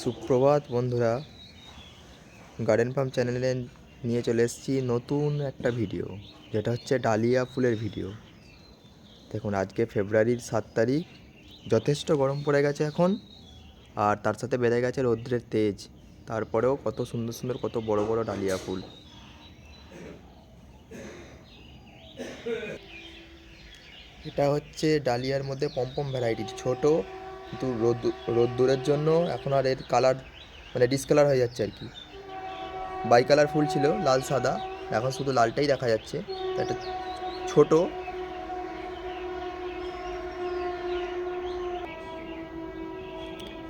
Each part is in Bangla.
সুপ্রভাত বন্ধুরা, গার্ডেন ফার্ম চ্যানেলে নিয়ে চলে এসেছি নতুন একটা ভিডিও, যেটা হচ্ছে ডালিয়া ফুলের ভিডিও। দেখুন, আজকে ফেব্রুয়ারির 7 তারিখ। যথেষ্ট গরম পড়ে গেছে এখন, আর তার সাথে বেড়ে গেছে রৌদ্রের তেজ। তারপরেও কত সুন্দর সুন্দর, কত বড় বড় ডালিয়া ফুল। এটা হচ্ছে ডালিয়ার মধ্যে পমপম ভ্যারাইটির, ছোট, কিন্তু রোদ্দুরের জন্য এখন আর এর কালার ডিসকালার হয়ে যাচ্ছে আর কি। বাই কালার ফুল ছিল, লাল সাদা, এখন শুধু লালটাই দেখা যাচ্ছে। তা এটা ছোট।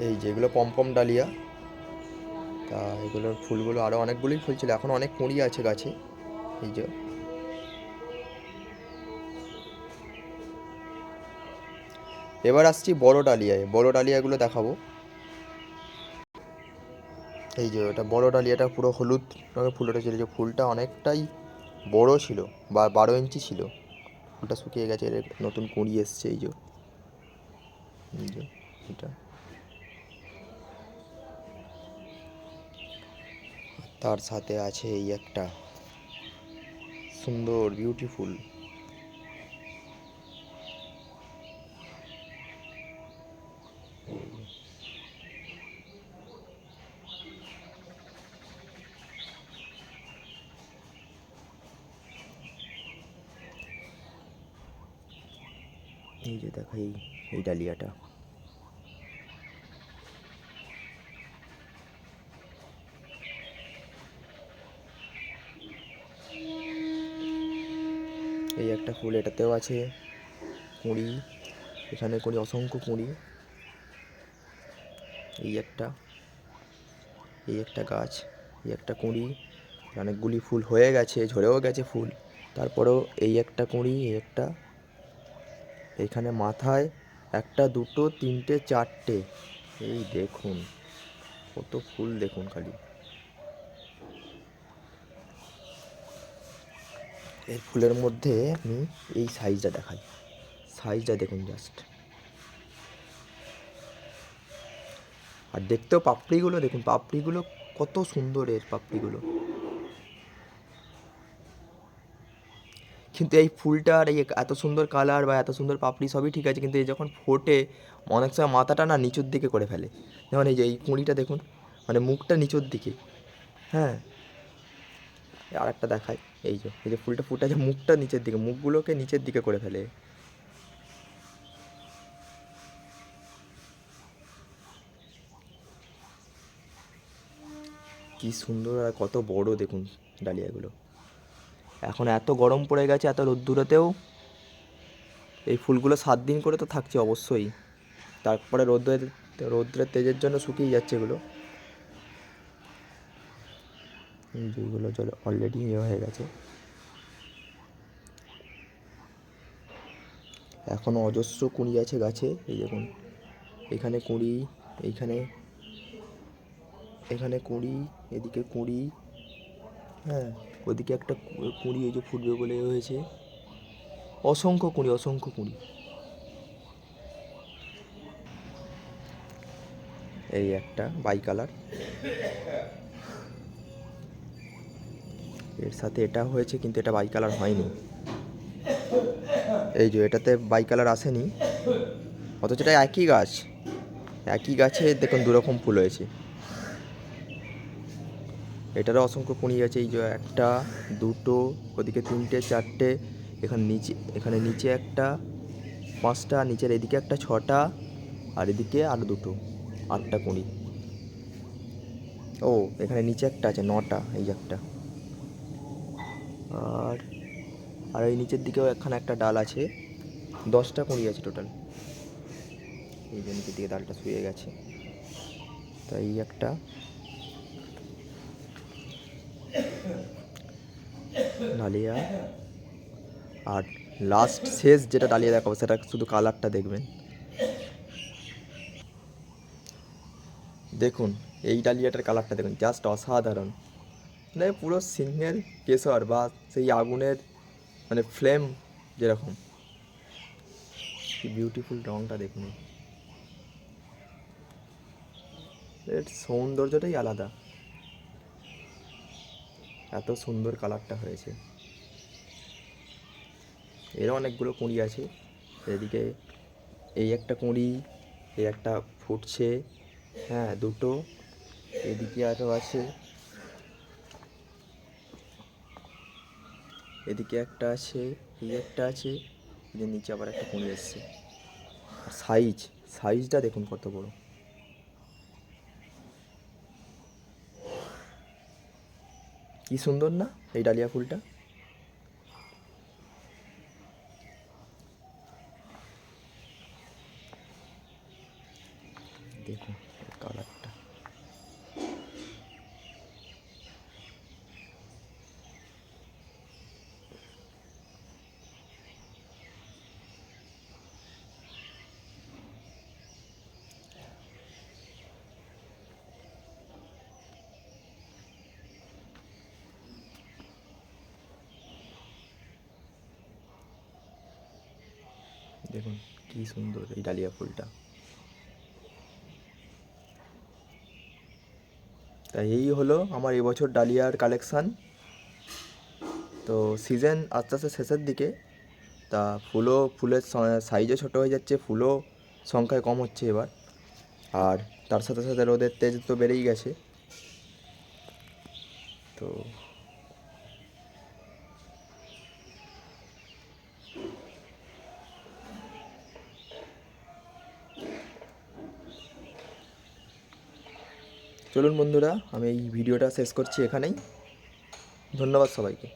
এই যেগুলো পমপম ডালিয়া, তা এগুলোর ফুলগুলো আরও অনেকগুলোই ফুল ছিল, এখন অনেক কুঁড়ি আছে গাছে। এই যে এবার আসছি বড় ডালিয়ায়, বড় ডালিয়াগুলো দেখাবো। এই যে ওটা বড় ডালিয়াটা পুরো হলুদ রঙের ফুল উঠেছিল, যে ফুলটা অনেকটাই বড় ছিল, বা 12 ইঞ্চি ছিল। ফুলটা শুকিয়ে গেছে, এর নতুন কুঁড়ি এসছে। এই যে এটা, তার সাথে আছে এই একটা সুন্দর বিউটিফুল। এই যে দেখো, এই ডালিয়াটা। এই একটা ফুল, এটাতেও আছে কুঁড়ি, এখানে কুঁড়ি, অসংখ্য কুঁড়ি। এই একটা গাছ, এই একটা কুঁড়ি, অনেকগুলি ফুল হয়ে গেছে, ঝরেও গেছে ফুল। তারপরেও এই একটা কুঁড়ি, এই একটা, এইখানে মাথায় একটা, দুটো, তিনটে, চারটে। এই দেখুন কত ফুল, দেখুন খালি। এই ফুলের মধ্যে আমি এই সাইজটা দেখাই, সাইজটা দেখুন জাস্ট। আর দেখতেও পাপড়িগুলো দেখুন, পাপড়িগুলো কত সুন্দর, এর পাপড়িগুলো। কিন্তু এই ফুলটার এই এত সুন্দর কালার বা এত সুন্দর পাপড়ি সবই ঠিক আছে, কিন্তু এই যখন ফোটে অনেক সময় মাথাটা না নিচুর দিকে করে ফেলে। যেমন এই যে এই কুঁড়িটা দেখুন, মুখটা নিচুর দিকে। হ্যাঁ, আর একটা দেখায়, এই যে ফুলটা ফুটে আছে, মুখটা নিচের দিকে, মুখগুলোকে নিচের দিকে করে ফেলে। কি সুন্দর আর কত বড় দেখুন ডালিয়াগুলো। এখন এত গরম পড়ে গেছে, এত রোদ্দুরেতেও এই ফুলগুলো 7 দিন করে তো থাকছে অবশ্যই। তারপরে রৌদ্রের তেজের জন্য শুকিয়ে যাচ্ছে এগুলো। যেগুলো জল অলরেডি হয়ে গেছে, এখনও অজস্র কুঁড়ি আছে গাছে। এই দেখুন, এখানে কুঁড়ি, এইখানে, এখানে কুঁড়ি, এদিকে কুঁড়ি। হ্যাঁ, ওদিকে একটা কুঁড়ি, এই যে ফুটবে বলে হয়েছে। অসংখ্য কুঁড়ি, অসংখ্য কুঁড়ি। এই একটা বাই কালার, এর সাথে এটা হয়েছে, কিন্তু এটা বাই কালার হয়নি। এই যে এটাতে বাই কালার আসেনি, অথচ এটা একই গাছ, একই গাছে দেখুন দুরকম ফুল হয়েছে। এটারও অসংখ্য কুঁড়ি আছে। এই যে একটা, দুটো, ওদিকে তিনটে, চারটে, এখানে নিচে একটা, পাঁচটা, নিচের এদিকে একটা, ছটা, আর এদিকে আরও দুটো, 8টা কুঁড়ি। ও, এখানে নিচে একটা আছে, 9টা। এই যে একটা, আর আর এই নিচের দিকেও এখানে একটা ডাল আছে, 10টা কুঁড়ি আছে টোটাল। এই যে নিচের দিকে ডালটা শুয়ে গেছে। তাই এই একটা ডালিয়া, আর লাস্ট শেষ যেটা ডালিয়া দেখাবো, সেটা শুধু কালারটা দেখবেন। দেখুন এই ডালিয়াটার কালারটা দেখুন, জাস্ট অসাধারণ। পুরো সিংহের কেশর, বা সেই আগুনের ফ্লেম যেরকম। কি বিউটিফুল রঙটা দেখুন। এর সৌন্দর্যটাই আলাদা, এত সুন্দর কালারটা হয়েছে। এরও অনেকগুলো কুঁড়ি আছে, এদিকে এই একটা কুঁড়ি, এই একটা ফুটছে, হ্যাঁ দুটো, এদিকে আরও আছে, এদিকে একটা আছে, এই একটা আছে, এদের নিচে আবার একটা কুঁড়ি এসছে। আর সাইজটা দেখুন কত বড়। কি সুন্দর না এই ডালিয়া ফুলটা। দেখুন কালারটা, দেখুন কি সুন্দর এই ডালিয়া ফুলটা। তাই এই হলো আমার এবছর ডালিয়ার কালেকশান। তো সিজন আস্তে আস্তে শেষের দিকে, তা ফুলের সাইজও ছোটো হয়ে যাচ্ছে, ফুলও সংখ্যায় কম হচ্ছে এবার। আর তার সাথে সাথে রোদের তেজ তো বেড়েই গেছে। তো চলুন বন্ধুরা, আমি এই ভিডিওটা শেষ করছি এখানেই। ধন্যবাদ সবাইকে।